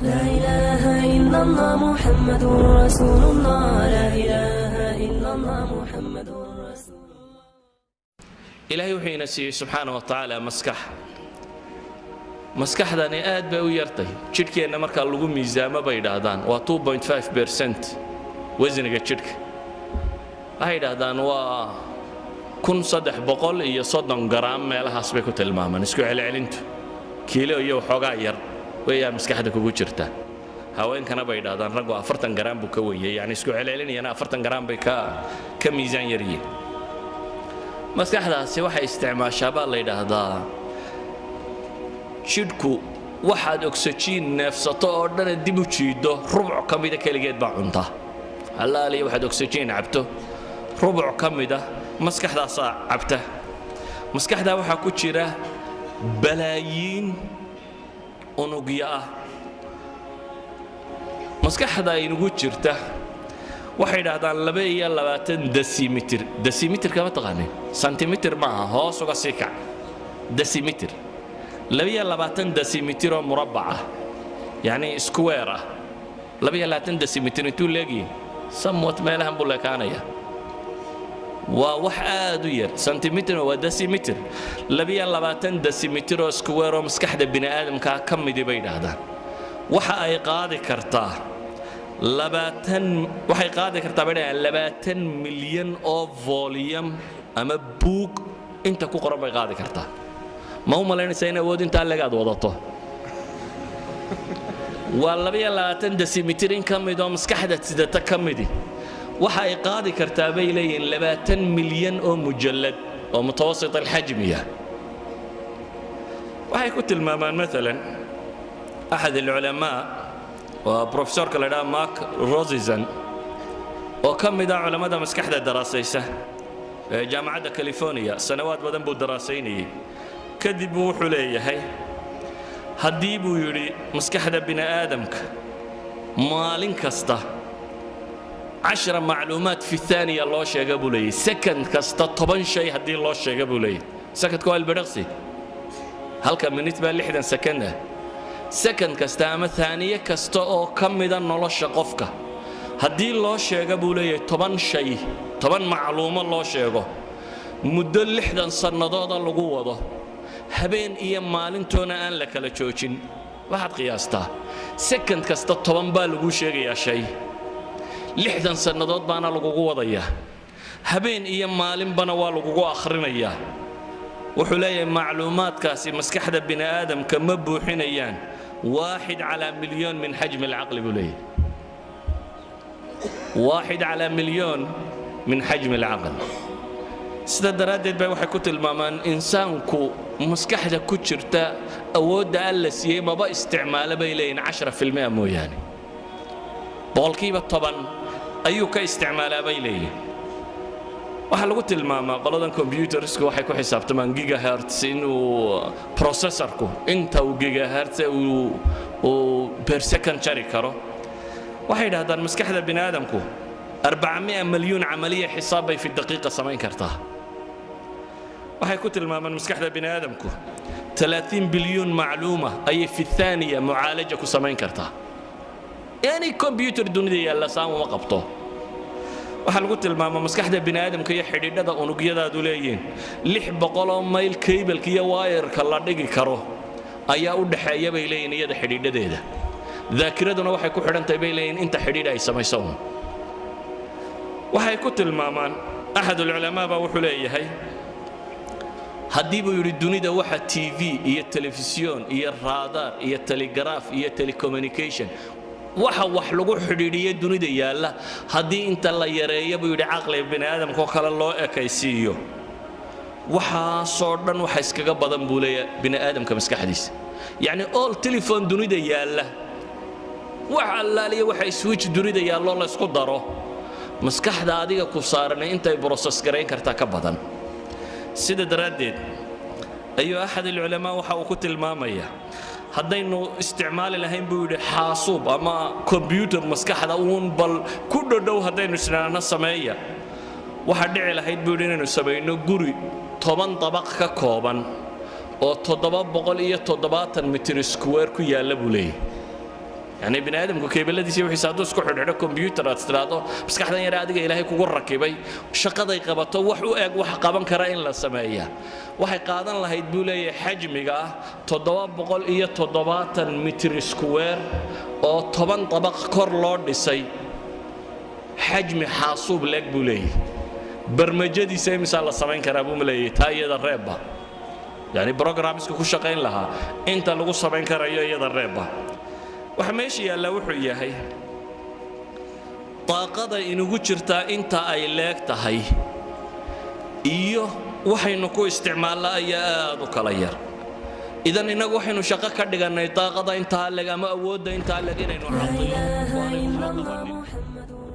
لا إله إلا الله محمد رسول الله لا إله إلا الله محمد رسول الله إلهي وحينا سي سبحانه وتعالى maskaxdani aad bay u yartay jidhkeenna marka lagu miisaamo bay yidhaahdaan waa 2.5% wasniga jidhka waxay yidhaahdaan waa 1330 garaam meelahaas bay ku tilmaamaan isku celcelintu kiilo iyo waxoogaa yar weeyaa maskaxda kugu jirta haweenkana bay yidhaahdaan raggu 40 garaam buu ka weeyay yani isku celcelinayana 40 garaam bay ka miisaan yaryihiin maskaxdaasi waxay isticmaashaa baa la yidhaahdaa jidhku waxaad oxygen neefsato oo dhan dib u jiido rubuc ka mid ah kaligeed baa cunta halaaliya waxaad oxygen cabto rubuc ka mid ah maskaxdaas cabta maskaxda waxa ku jira balaayiin unugyo ah maskaxda inugu jirta waxay yidhaahdaan 22 decimeter decimeter kama taqaanin centimeter maaha hoos uga sii kac decimeter 22 decimeter oo murabbac ah yani square ah 22 decimeter intuu leeyahay somewhat meelahan buu leekaanaya waa wax aad u yar centimeter waa decimeter 22 decimeter oo square oo maskaxda bini aadamka ka mid bay yiraahdaan waxa ay qaadi kartaa 20 milyan oo volume ama book inta ku qoran bay qaadi kartaa ma u malaynaysaa in awood inta leegaad wadato waa 22 decimeter in ka mid oo maskaxda sidata ka mid waxa ay qaadi kartaa bay leeyihiin 20 milyan oo mujallad oo mutawasit alxajmiya waxay ku tilmaamaan مثلا أحد العلماء وبروفيسور كلا ماك روزيزن وكم من علماء مسكحة دراسيسة جامعة كاليفورنيا سنوات بدن بو دراسيني كذبوا حليه هي هديبوا يري مسكحة بني آدمك مالين كستا 10 معلومات في الثانية الله شيء قبوا لي سكند كستا 10 شيء هدي الله شيء قبوا لي سكت كوال برقصي هل كان من يتبع لحدا سكنه سكند كستا أما ثانية كستا أو كم إذا نلاش قفكه هدي الله شيء قبوا لي 10 شيء 10 معلومة الله شيء مدة لحدا صنادات اللقوة ده habeen iyo maalintoona aan la kala joojin waxaad qiyaastaa second kasta 10 baa lagu sheegayaa shay 60 sanadood baana lagu wadayaa habeen iyo maalinbana waa lagu akhrinayaa wuxuu leeyahay macluumaadkaasi maskaxda bini aadamka ma buuxinayaan 1 على مليون من حجم العقل بوليه 1 على مليون من حجم العقل sida daraadeed bay waxay ku tilmaamaan insaanku maskaxda ku jirta awoodda alla siiyay maba isticmaalo bay leeyihiin 10% mooyaane boqolkiiba 10 ayuu ka isticmaalaa bay leeyihiin waxa lagu tilmaamaa qoladan computersku waxay ku xisaabtamaan gigahertz inuu processorku inta uu gigahertz uu per second jari karo waxay yidhaahdaan maskaxda bini aadamku 400 مليون عملية حساب في الدقيقة سمين كرتها waxay ku tilmaamaan maskaxda bini aadamku 30 bilyan macluuma ay fi thaniya mu'aalaja ku sameyn kartaa yani computer dunida yalla saamo ma qabto waxa lagu tilmaamaa maskaxda bini aadamka iyo xidhiidhada unugyadaadu leeyihiin 600 mayl cable iyo wire-ka la dhigi karo ayaa u dhaxeeya bay leeyihiin iyada xidhiidhadeeda dhaakiraduna waxay ku xidhantahay bay leeyihiin inta xidhiidh ay samayso waxay ku tilmaamaan أحد العلماء wuxuu leeyahay haddii buu yiri dunida waxa TV iyo telefisyon iyo radar iyo telegraph iyo telecommunication waxa wax lagu xidhiidhiyo dunida yaala haddii inta la yareeyo buu yiri aqli bini aadamka kale loo ekaysiiyo waxa soo dhan waxa iskaga badan buu leeyahay bini aadamka maskaxdiisa yani all telephone dunida yaala waxa laaliyo waxa switch dunida yaalo la isku daro maskaxda adiga ku saaran intay process gareyn kartaa ka badan sida daraadeed ayu ahad ulama waxa uu ku tilmaamaya haddaynu isticmaali lahayn buu yiri xaasuub ama computer maskaxda uun bal ku dhow haddaynu isnaana sameeya waxa dhici lahayd buu inaynu sameeyno guri 10 dabaq ka kooban oo 770 mitir square ku yaala buu leeyahay يعني بني آدم كيبلدي سوي حسادوس كحول على كمبيوتر أسترادو بس كحدا يرى أديك إلهي كوجر ركبي شقة يقبضه وحو وح قابن كرائن للسماية وح قادن الله يدبولي حجمه تضواب بقول إيه تضوابات متر سكوير أو طبعا طبق كورلود يسي حجم حاسوب لك بولي برمجة سي مثال السماين كرابو ملي تاي الربا يعني برنامج كل شقين لها أنت لو السماين كرايو الربا وحماشي يلا وحو ياهي طاقة إنو جرتا أنت أي لك تهي إيوه وحين كو استعمال لا يا كلاير إذا إنه وحين شقة كدغنا طاقة أنت لك ما أود أنت لك إنه لا إله إلا الله محمد